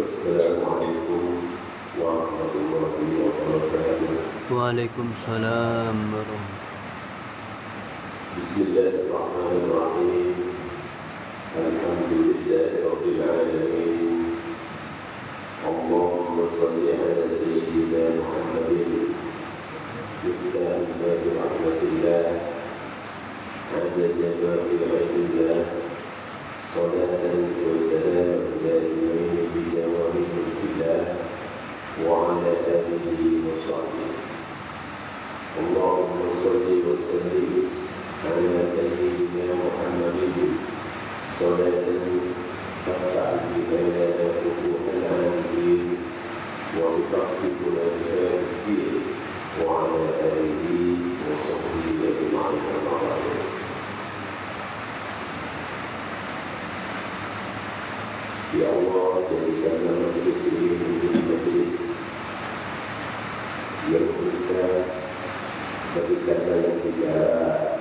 Assalamualaikum warahmatullahi wabarakatuh. Waalaikumsalam warahmatullahi. Bismillahirrahmanirrahim. Alhamdulillahirabbil alamin. Allahumma shalli ala sayyidina Muhammadin wa ala rahmatillah adada jama'i ilmillah. Salatan wa salam ala imamin bidawami mulkillah wa ala alihi wa sahbihi. Allahumma salli wa sallim ala sayyidina Muhammadin salatan tatta'u bihada futuhal alamin wa bitaqfiqu al-jahil wa ala alihi wa sahbihi ajma'in amma ba'du. Ya Allah, jadikanlah majelis ini menjadi majelis yang kita berikanlah yang bicara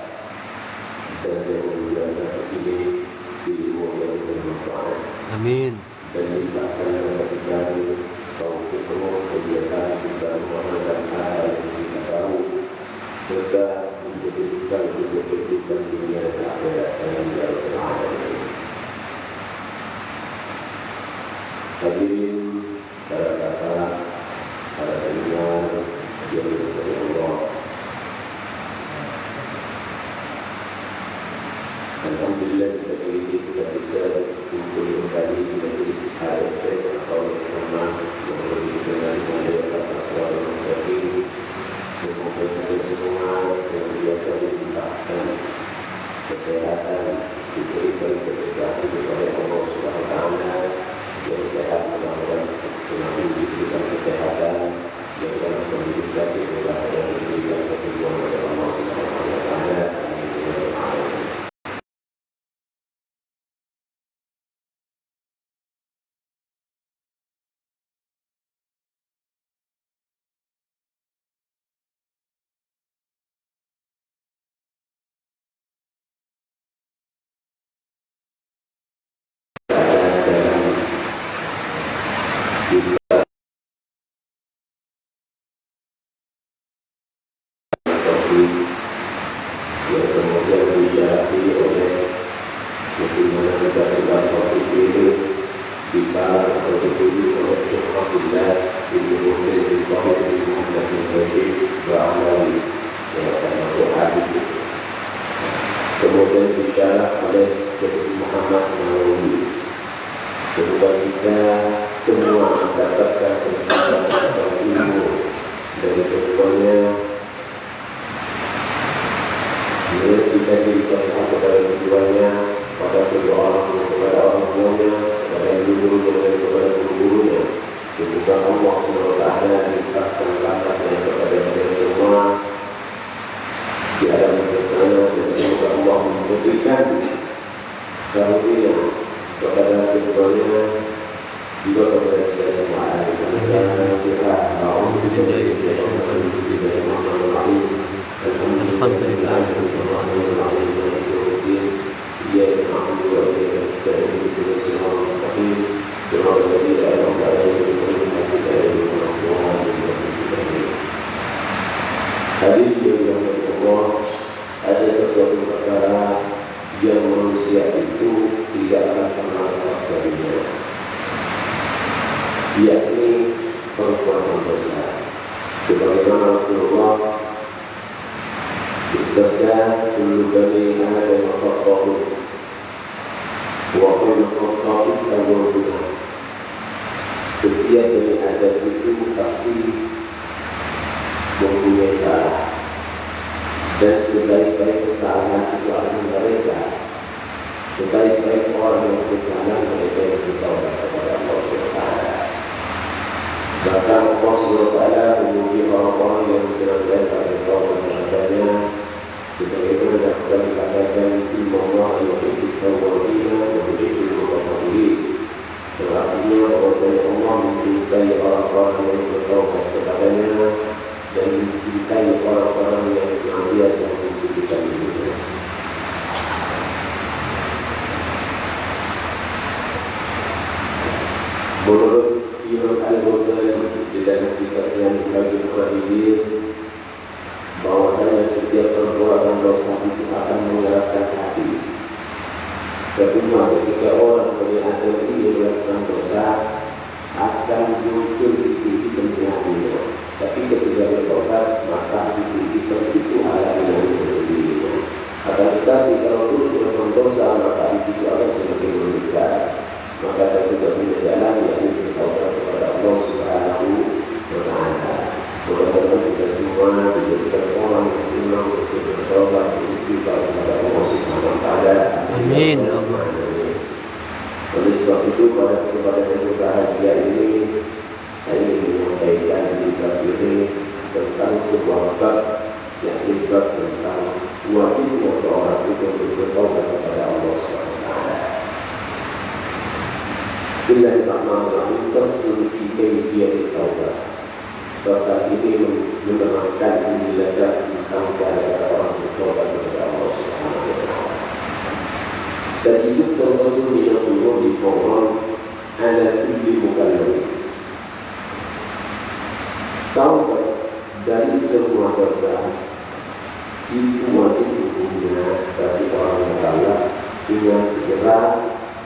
dan yang menggunakan ini ilmu yang bermanfaat. Amin. Dan limpahkanlah bagi kami taufik kegiatan bisa mengamalkan hal yang kita tahu serta menjadikan kehidupan dunia dan akhirat yang bermanfaat. Hadirin para kakak, para pendengar yang dimuliakan Allah. Alhamdulillah kita bisa kumpul kembali di majelis ASN atau Rahman yang lebih dikenal dengan atas suara mustaqim. Semoga kita semua yang biasa dilimpahkan kesehatan diberikan keberkahan kepada Allah Subhanahu wa taala. Yang sehat mudah-mudahan semakin diberikan kesehatan, yang dalam kondisi sakit mudah-mudahan diberikan kesembuhan oleh Allah Subhanahu wa taala. Yang kemudian dijadi oleh bagaimana negara topik ini dibahas atau ditulis oleh Syekh Abdullah bin Hussein bin Tahir bin Muhammad bin Bashir Ba'alawi yang termasuk hadis. Kemudian disyarah oleh Syekh Muhammad Nawawi. Semoga kita semua mendapatkan pengetahuan atau ilmu dari keduanya. Bila kita diberikan kepada keduanya, pada kedua orang kepada orang tuanya, kepada yang guru kepada guru-gurunya. Semoga Allah SWT limpahkan rahmatnya kepada mereka semua di alam sana, dan semoga Allah memberikan karunia kepada keduanya juga kepada kita semua. Dan kita mau menjadi Alhamdulillah. Hadis yang Allah, ada sesuatu perkara yang manusia itu tidak akan pernah lepas darinya, yakni perbuatan dosa. Sebagaimana Rasulullah bersabda, kullu bani Adam khata'un wa kullu khata'in tawwabun. Setiap bani Adam itu pasti mempunyai salah, dan sebaik-baik kesalahan itu adalah mereka. Sebaik-baik orang yang kesalahan mereka yang bertaubat kepada Allah SWT. Bahkan Allah SWT memuji orang-orang yang senantiasa bertaubat kepadanya, sebagaimana yang dikatakan Inna Allah yuhibbul tawwabin wa yuhibbul mutatahhirin. Artinya bahwasanya Allah mencintai orang-orang yang bertaubat kepadanya dan mencintai orang-orang yang senantiasa mensucikan dirinya. Menurut Kedua, ketika orang kelihatan ini melakukan dosa akan muncul titik penjahatnya. Tapi ketika bertobat maka titik itu alami yang berdirinya. Akan tetapi kalau terus melakukan dosa maka itu akan semakin membesar. Maka satu-satunya jalan yaitu bertobat kepada Allah Subhanahu wa Ta'ala. Mudah-mudahan kita semua dijadikan orang yang imam untuk bertobat beristighfar kepada Allah Subhanahu wa Ta'ala. Amin Allah. Oleh sebab itu pada kesempatan yang berbahagia ini saya ingin menyampaikan di bab ini tentang sebuah bab yang bab tentang wajibnya seorang itu untuk bertobat kepada Allah Subhanahu wa Ta'ala. Bismillahirrahmanirrahim. Faslun fi kayfiyatit taubat. Pasal ini menerangkan penjelasan tentang cara orang bertobat kepada Allah Subhanahu wa Ta'ala. Dan itu tentu yang perlu dipaham ada tujuh mukallaf. Taubat dari semua dosa itu wajib hukumnya bagi orang mukallaf dengan segera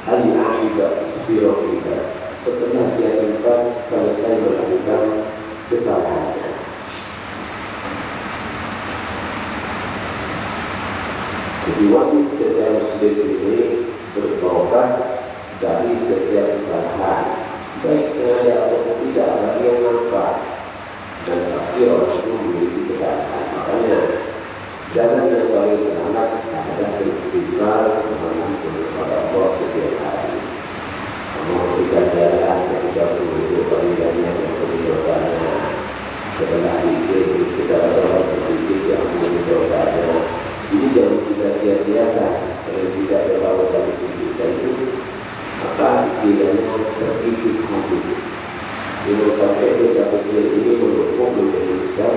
al-aqidah firaqida setelah dia tuntas selesai melakukan kesalahannya. Jadi wajib setiap muslim ini bertaubat dari setiap kesalahan, baik sengaja atau tidak, bagi yang nampak dan pasti orang itu memiliki kesalahan. Makanya jalan yang paling selamat adalah beristighfar kepada Allah setiap hari. Memberikan jalan ketika menuju panggilannya yang berdosanya. Setelah itu kita sholat berzikir yang menuju dosanya. Ini jangan kita sia-siakan. Kalau tidak terbawa dari kita itu, maka istilahnya terkikis hati. Jangan sampai dosa kecil ini menumpuk menjadi besar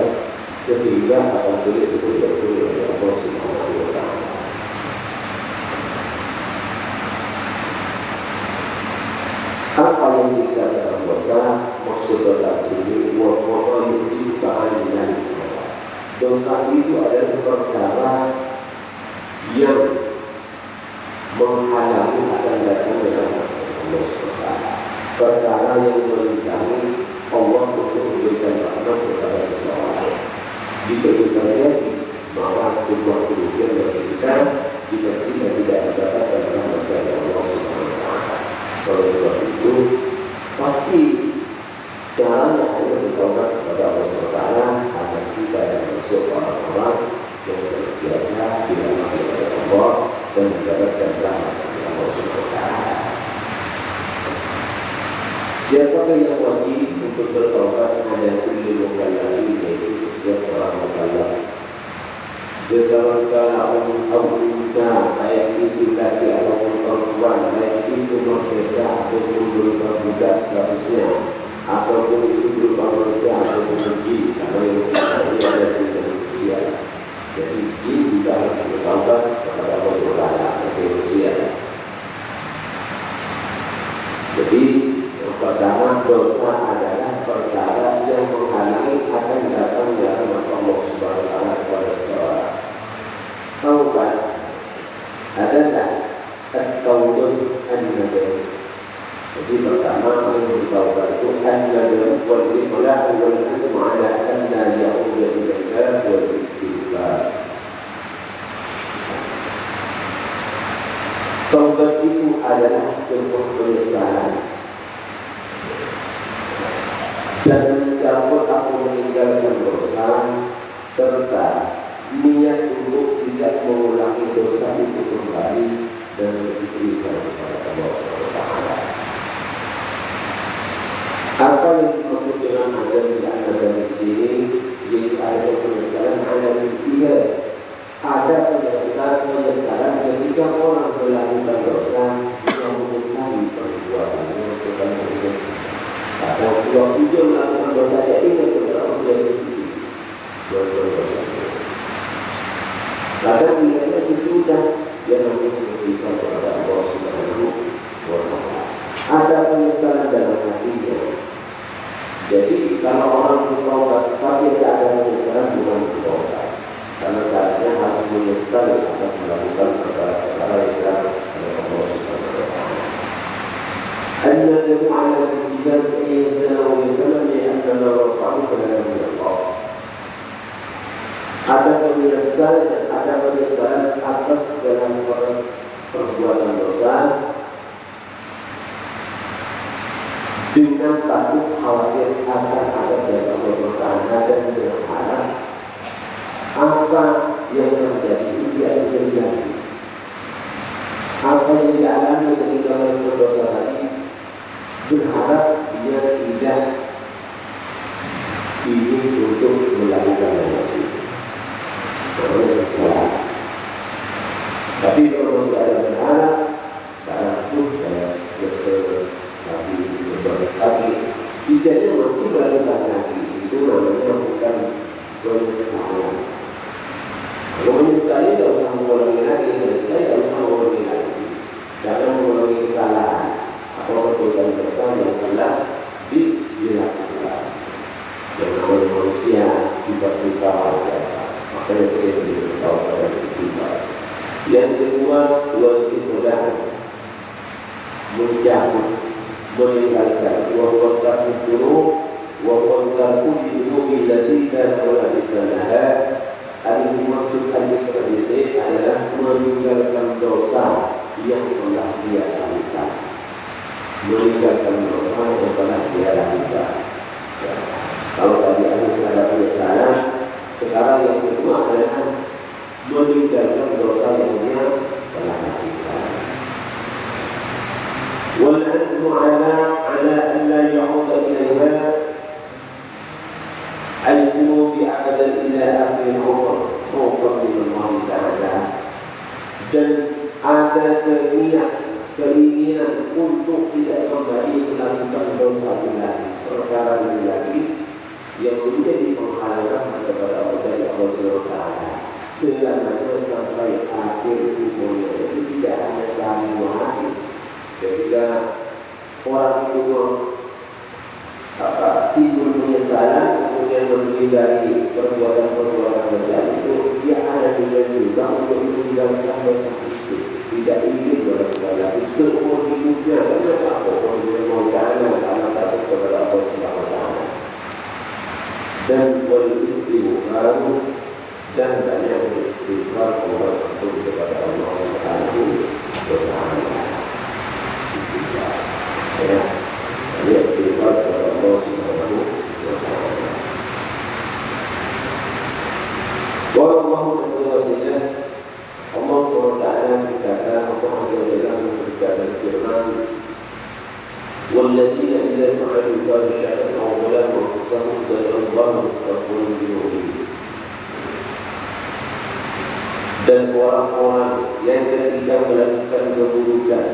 sehingga akan sulit untuk diampuni oleh Allah Subhanahu wa Ta'ala. Apa yang dikatakan dosa? Maksud dosa ini waqa'a yutiba'an dan dosa itu adalah perkara yang menghalangi akan datang dengan Allah SWT. Perkara yang menghalangi Allah untuk memberikan rahmat kepada seseorang. Jika kita lihat bahwa sebuah kerugian bagi kita jika kita tidak mendapatkan rahmat dari Allah SWT. Oleh sebab itu pasti caranya hanya bertobat kepada Allah SWT agar kita termasuk orang-orang yang terbiasa dirahmati oleh Allah dan mendapatkan rahmat dari Allah SWT. Siapakah yang wajib untuk bertobat? Ada kullu mukallafin, yaitu setiap orang mukallaf. Bertawakal Allah insan, baik itu laki ataupun perempuan, baik itu merdeka ataupun berupa budak statusnya, ataupun itu berupa manusia ataupun jin, karena yang kita ada di manusia. Jadi jin juga harus bertaubat kepada Allah Taala manusia. Jadi yang pertama, dosa adalah perkara yang menghalangi akan datangnya rahmat Allah Subhanahu wa Ta'ala kepada seseorang. Taubat adalah at-taubat an-nadam. Jadi pertama yang bertaubat itu an-nadam wal iqla' wal azm 'ala an la ya'ud ila wal istighfar. Taubat itu adalah sebuah penyesalan dan mencabut atau meninggalkan dosa serta niat untuk tidak mengulangi dosa itu kembali dan beristighfar kepada Allah Taala. Apa yang dimaksud dengan ada di sini? Yaitu ada penyesalan ada tiga. Ada penyesalan ketika orang melakukan dosa yang menyesali perbuatannya sebagai dosa. Atau waktu dia melakukan dosa dia ingat kepada Allah yang berbuat dosa. Kadang bilanya sesudah dia nanti beristighfar kepada Allah Subhanahu wa Ta'ala. Ada penyesalan dalam hatinya. Jadi kalau orang bertobat tapi tidak ada penyesalan bukan bertobat. Karena saatnya harus menyesal atas melakukan perkara-perkara yang dilakukan oleh Allah dengan takut khawatir akan ada dari Allah Taala dan berharap apa yang terjadi itu tidak terjadi. Apa yang dialami ketika orang berdosa tadi, berharap dia tidak ingin untuk melakukan lagi. Kalau salah. Tapi kalau saya berharap, barang pun saya kesel, tapi tidaknya masih melakukan lagi. Itu namanya bukan penyesalan. Kalau menyesali, tidak usah mengulangi lagi. Selesai, tidak usah mengulangi lagi. Jangan mengulangi kesalahan atau perbuatan dosa yang telah dilakukan. Yang namanya manusia tiba-tiba makanya saya beritahu pada istighfar. Yang kedua, wajib mudah menjauh, meninggalkan wawakar buruk, wawakar kulimu biladina wala bisanaha. Ada dimaksud hadis hadis adalah meninggalkan dosa yang telah dia lakukan. Meninggalkan dosa yang telah dia lakukan. Kalau tadi ada penyesalan, sekarang yang kedua adalah meninggalkan dosa yang dia telah lakukan. Wal azmu ala an la ya'ud ilaiha al-qulub abadan ila akhir umur min Allah Ta'ala, dan ada keinginan untuk tidak kembali melakukan dosa lagi, perkara lagi yang menjadi penghalang kepada Allah SWT selamanya sampai akhir umurnya. Itu tidak hanya sekali dua hari. Ketika orang itu timbul penyesalan kemudian menghindari perbuatan-perbuatan dosa itu, dia ada juga untuk meninggalkan dosa itu. Tidak ingin melakukan lagi seumur hidupnya. Karena apapun dia mau karena takut kepada Allah SWT. Dan beristighfar dan banyak beristighfar untuk kepada Allah Taala. Ya, dia istighfar kepada Allah Subhanahu wa Ta'ala. Wallahu ta'ala, Allah SWT berkata, Allah SWT berkata firman, وَالَّذِينَ إِذَا فَعَلُوا فَاحِشَةً أَوْ ظَلَمُوا أَنفُسَهُمْ ذَكَرُوا اللَّهَ فَاسْتَغْفَرُوا لِذُنُوبِهِمْ. Dan orang-orang yang ketika melakukan keburukan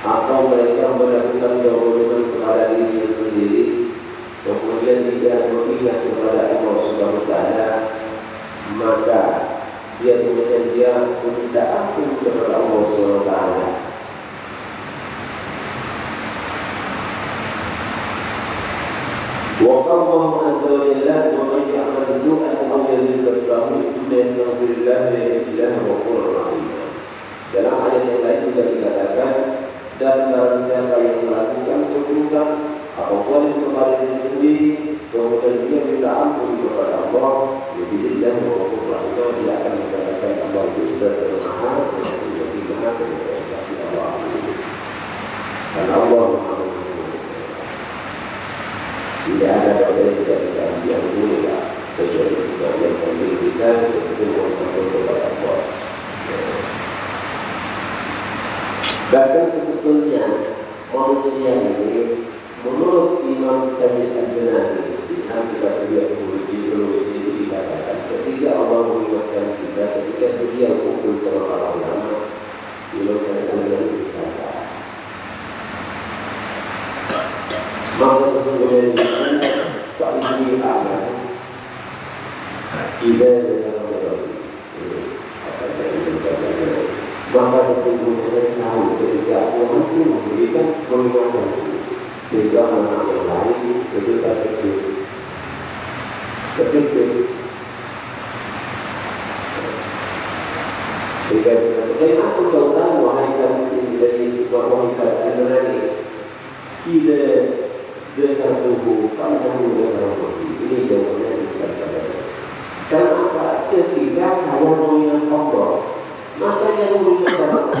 atau mereka melakukan kezaliman kepada dirinya sendiri, kemudian tidak mengingat kepada Allah Subhanahu wa Ta'ala, maka dia meminta ampun kepada Allah Subhanahu wa Ta'ala. والله عز وجل ومن يعمل سوءا أو يظلم نفسه ثم يستغفر الله يجد له غفورا رحيما. Dalam ayat yang lain juga dikatakan, dan barang siapa yang melakukan keburukan apapun kepada diri sendiri, kemudian dia minta ampun kepada Allah, jadi dia ghafurur rahim, dia akan mendapatkan Allah itu bermaha dan sejati maha dari Allah. Karena Allah Maha. Tidak ada dosa yang tidak bisa diampuni kecuali yang memberikan itu mengampuni kepada Allah. Bahkan sebetulnya manusia ini menurut Imam Sajid Al-Janabi dalam kitab ideologi itu dikatakan, ketika Allah mengingatkan kita, ketika dia kumpul sama para ulama, Imam Sajid Al-Janabi berkata, maka sesungguhnya Pak Ibu aman tidak dengan maka sesungguhnya saya tahu ketika Allah itu memberikan peringatan sehingga anak yang lain itu tak terkejut. Sehingga aku tahu wahai kamu dari wahai kamu tidak dengan tubuh kamu dengan ini jawabannya dikatakan. Kenapa? Ketika saya mengingat Allah, maka yang mengingat Allah,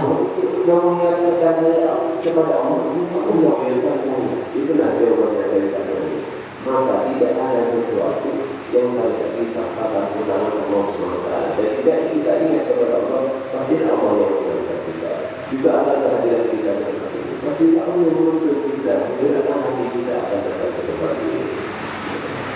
yang mengingatkan saya kepada Allah, aku yang memiliki saya. Itulah jawabannya dari kami. Maka tidak ada sesuatu yang harus kita katakan kepada Allah SWT. Dan tidak kita ingat kepada Allah, pasti Allah yang memiliki kita. Juga ada kehadiran kita seperti itu. Tapi Allah yang menuntut kita, menggerakkan hati kita akan datang ke tempat ini.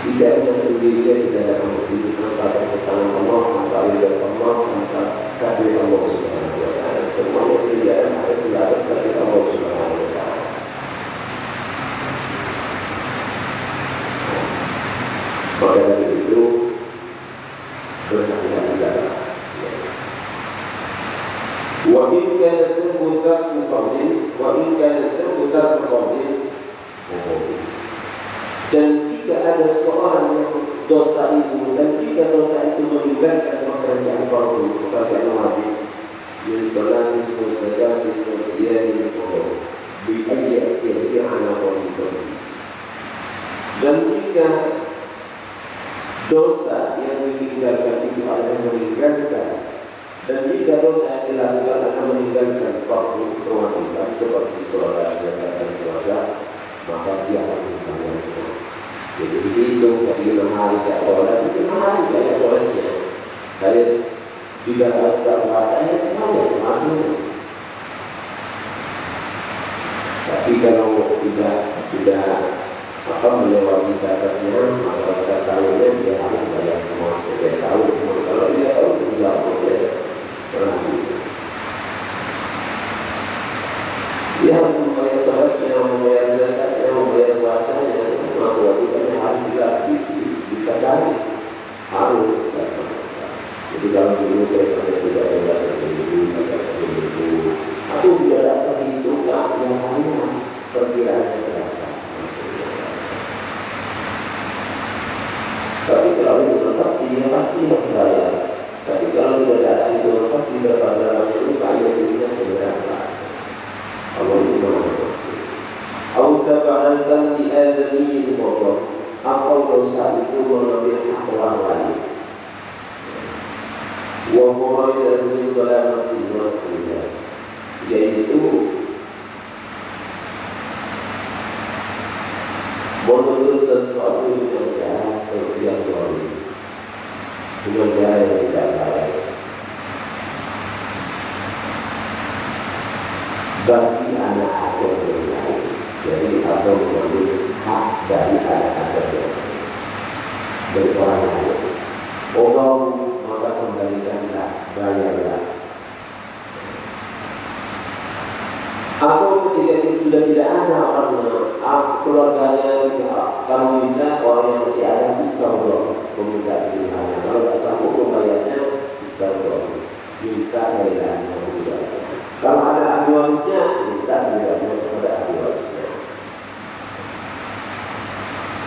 Tidak dengan sendirinya tidak ada masjid, maka tangan Allah, maka ridha Allah, maka kehadiran Allah Subhanahu wa Ta'ala. Semuanya tidak ada di atas kehadiran Allah Subhanahu wa Ta'ala. Maka dari itu berhati-hatilah. Wa in kana tarbuta muqaddin, wa in kana tarbuta muqaddin. Dan jika ada seorang yang dosa itu, dan jika dosa itu meninggalkan pekerjaan fardu, pekerjaan wajib, min salatin wa zakatin wa siyamin bi ayyi anak wanita. Dan jika dosa yang meninggalkan itu adalah meninggalkan, dan jika dosa yang dilakukan adalah meninggalkan fardu kewajiban seperti sholat, zakat dan puasa, maka dia harus membayarnya. Jadi itu dari 5 hari tidak sholat, itu 5 hari tidak sholatnya. Kalian juga harus berpuasanya kemana? Tapi kalau tidak melewati batasnya, maka kita tahunya dia harus bayar semua. Dia tahu, kalau dia tahu tidak boleh berhenti. Dia harus membayar sholatnya, membayar zakatnya, membayar puasanya. Kewajibannya harus dikadari, harus. Jadi kalau dulu saya tidak ada begitu, aku tidak dapat itu yang hanya perkiraannya berapa. Tapi kalau itu pasti bayar. Tapi kalau tidak ada itu pasti berapa itu kaya sehingga berapa. Allah itu mana? Atau kebahagiaan di adami motor, atau dosa itu mengambil hak orang lain. Wahai dari dalam hati, yaitu menuntut sesuatu yang jahat atau yang baik, dengan cara yang tidak baik. Bagi anak atau yang lain. Jadi atau mengambil hak dari anak-anak dari orang lain. Allah maka kembalikanlah, bayarlah. Atau ketika itu sudah tidak ada orangnya, keluarganya kalau bisa orang yang masih ada istighfar, meminta pilihannya. Kalau tidak sanggup membayarnya, istighfar, minta pilihannya. Kalau ada ahli warisnya, minta pilihannya kepada ahli warisnya.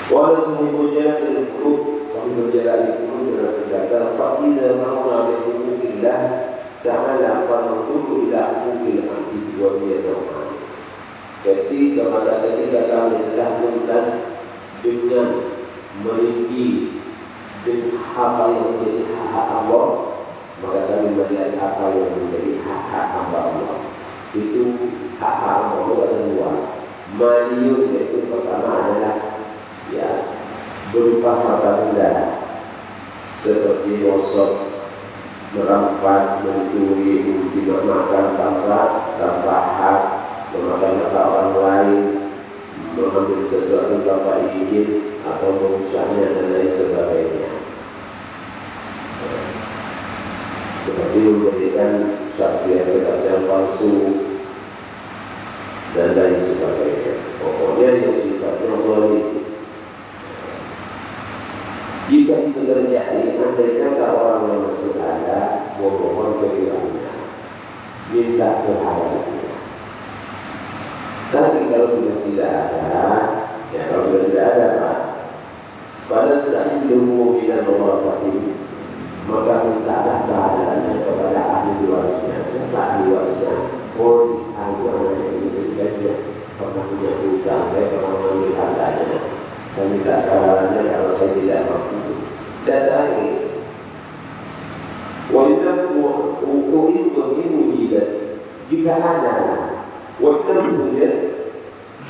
Walau semua jalan dari buruk, kami berjalan di buruk dengan berkata, Fakir mau mengambil hukukillah, Ta'ala fa'nukuku ila hukukil hamdi wa biyadawman. Ketika kami telah tuntas dengan memiliki dengan apa yang menjadi hak Allah, maka kami melihat apa yang menjadi hak hamba Allah. Itu hak Allah ada dua. Maliyun yaitu pertama adalah berupa harta benda seperti rosok, merampas, mencuri, tidak makan tanpa hak, memakan harta orang lain, mengambil sesuatu tanpa izin atau merusaknya dan lain sebagainya. Seperti memberikan kesaksian palsu dan lain sebagainya. Pokoknya yang sifatnya zalim. Jika itu terjadi, andai kata orang yang masih ada memohon kehilangannya, minta kehalalnya. Tapi kalau sudah tidak ada, kalau sudah tidak ada, pada saat itu mungkin Allah Fatih, maka mintalah kehalalannya kepada ahli warisnya. Siapa ahli warisnya? Ahli warisnya ini sebenarnya pernah punya hutang, saya pernah mengambil hartanya. Saya minta kehalalannya kalau saya tidak mampu. Datangi. Wajib untuk itu juga jika ada wajib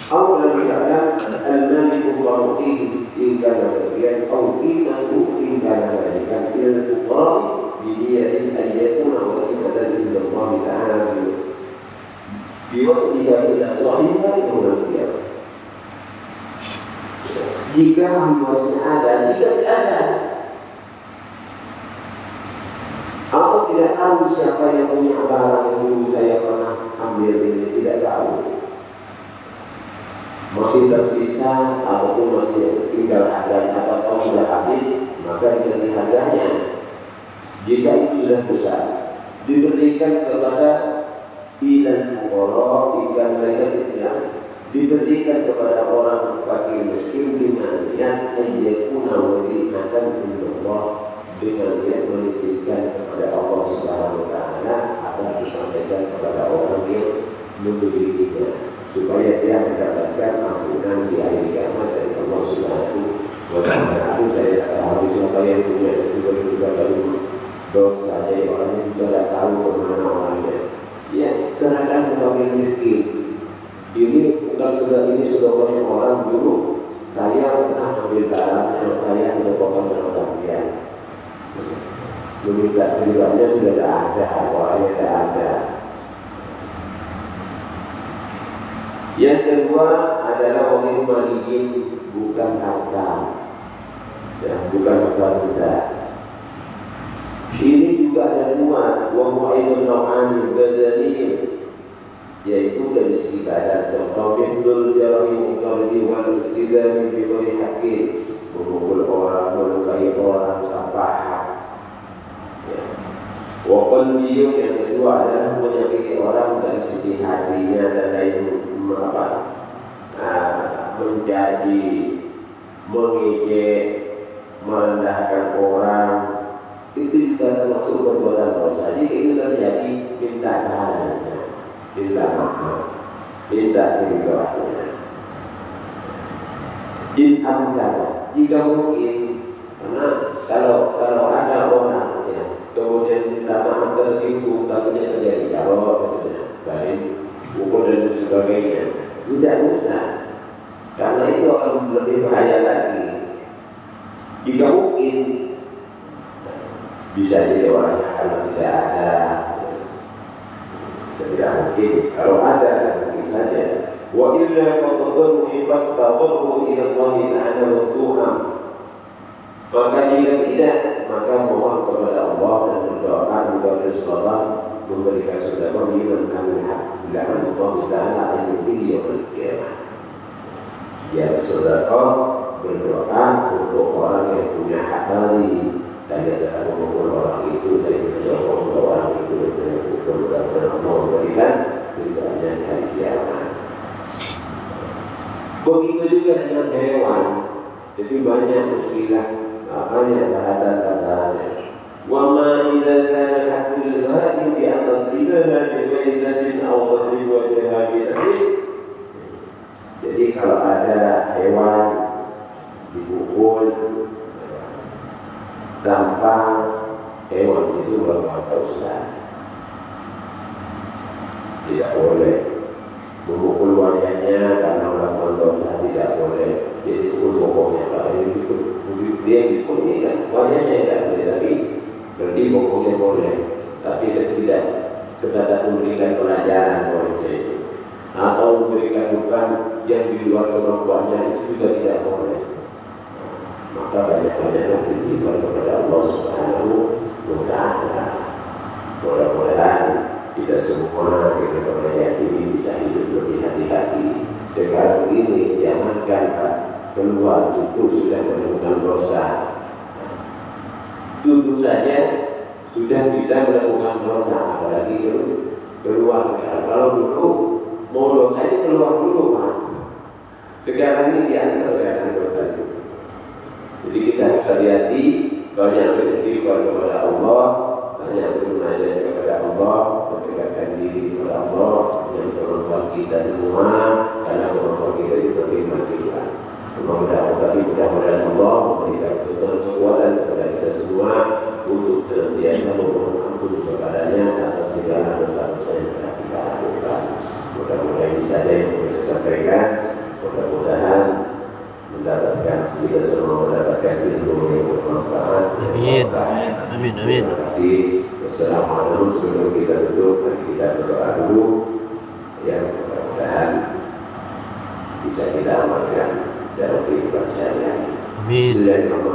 Au lam ya'lam al-maliku waruqihi in kana bagian au qinahu in kana balikan ila al-fuqara bi niyatin an yakuna wajibatan inda Allah ta'ala biwasliha ila sahibiha yawm al-qiyamah. Jika hambanya ada, jika tidak ada, aku tidak tahu siapa yang punya barang yang dulu saya pernah ambil ini, tidak tahu. Masih tersisa ataupun masih tinggal harga atau sudah habis, maka diganti harganya. Jika itu sudah besar, diberikan kepada ilal fuqara, jika mereka tidak, diberikan kepada orang fakir miskin dengan niat ayyakuna wadi'atan indallah, dengan niat menitipkan kepada Allah Subhanahu wa taala akan disampaikan kepada orang yang memilikinya, supaya dia mendapatkan ampunan di hari kiamat dari Allah Subhanahu wa taala. Aku saya tahu siapa yang punya juga dari dosa, jadi orangnya juga tidak tahu kemana orangnya. Ya, serahkan kepada miskin. Ini bukan sudah, ini sudah banyak orang dulu. Saya pernah ambil barangnya, saya sudah potong dengan sampean. Meminta tujuannya sudah tidak ada, orangnya tidak ada. Yang kedua adalah orang malikin bukan harta, ya, bukan harta. Ini juga ada dua, wa mu'aidun naw'an badaniyin, yaitu dari segi badan. Contoh bidul jarahim iqaldi wal istidami bidul hakim, memukul orang, melukai orang tanpa hak. Wa qalbiyun, yang kedua adalah menyakiti orang dari sisi hatinya dan lain menjadi, mengejek, merendahkan orang, itu juga termasuk perbuatan dosa. Jika itu terjadi, minta balasnya, minta maaf, minta ridhonya. Inamkan, jika mungkin, karena kalau ada orang ya, kemudian minta maaf tersinggung, takutnya terjadi kalau baik pukul dan sebagainya, tidak usah, karena itu akan lebih bahaya lagi. Jika mungkin, bisa jadi orangnya kalau tidak ada, tidak mungkin. Kalau ada, mungkin saja. Wa illa faqadhu faqadhu ila Allah ta'ala wa tuham. Maka jika tidak, maka mohon kepada Allah dan berdoa juga bersalat, memberikan sedekah liman amilha bilaman Allah ta'ala al-yaqini yaumil qiyamah. Ya bersedekah, berdoa untuk orang yang punya hak tadi. Saya tidak mengukur orang itu, saya menjawab untuk orang itu, dan saya mudah-mudahan Allah memberikan ridhonya di hari kiamat. Begitu juga dengan hewan. Jadi banyak muskilah, banyak bahasa-bahasanya. Wa ma idza kana haqqul ghaibi bi atadribaha bi ghaidatin aw tadriba bihabidatin. Jadi kalau ada hewan dipukul tanpa hewan itu berkata Ustaz, tidak boleh memukul wajahnya karena melakukan dosa, tidak boleh. Jadi pukul pokoknya, kalau dia dipukul ini kan wajahnya tidak boleh, tapi berarti pokoknya boleh, tapi tidak sebatas memberikan pelajaran boleh itu, atau memberikan bukan yang di luar kemampuannya, itu juga tidak boleh. Maka banyak-banyaklah beristighfar kepada Allah Subhanahu wa ta'ala. Mudah-mudahan kita semua kita percaya ini bisa hidup lebih hati-hati. Sekarang ini jangankan keluar itu sudah melakukan dosa, duduk saja sudah bisa melakukan dosa, apalagi keluar. Kalau dulu mau dosa itu keluar dulu kan. Sekarang ini diantar dosa itu. Jadi kita harus hati-hati, banyak beristighfar kepada Allah, banyak bermunajat kepada Allah, mendekatkan diri kepada Allah, yang kemampuan kita semua, karena kemampuan kita itu masing-masing. Mudah-mudahan Allah memberikan kekuatan kepada kita semua untuk senantiasa memohon ampun kepadanya atas segala dosa-dosa yang telah kita lakukan. Mudah-mudahan ini saja yang bisa saya sampaikan. Amin. Bismillahirrahmanirrahim.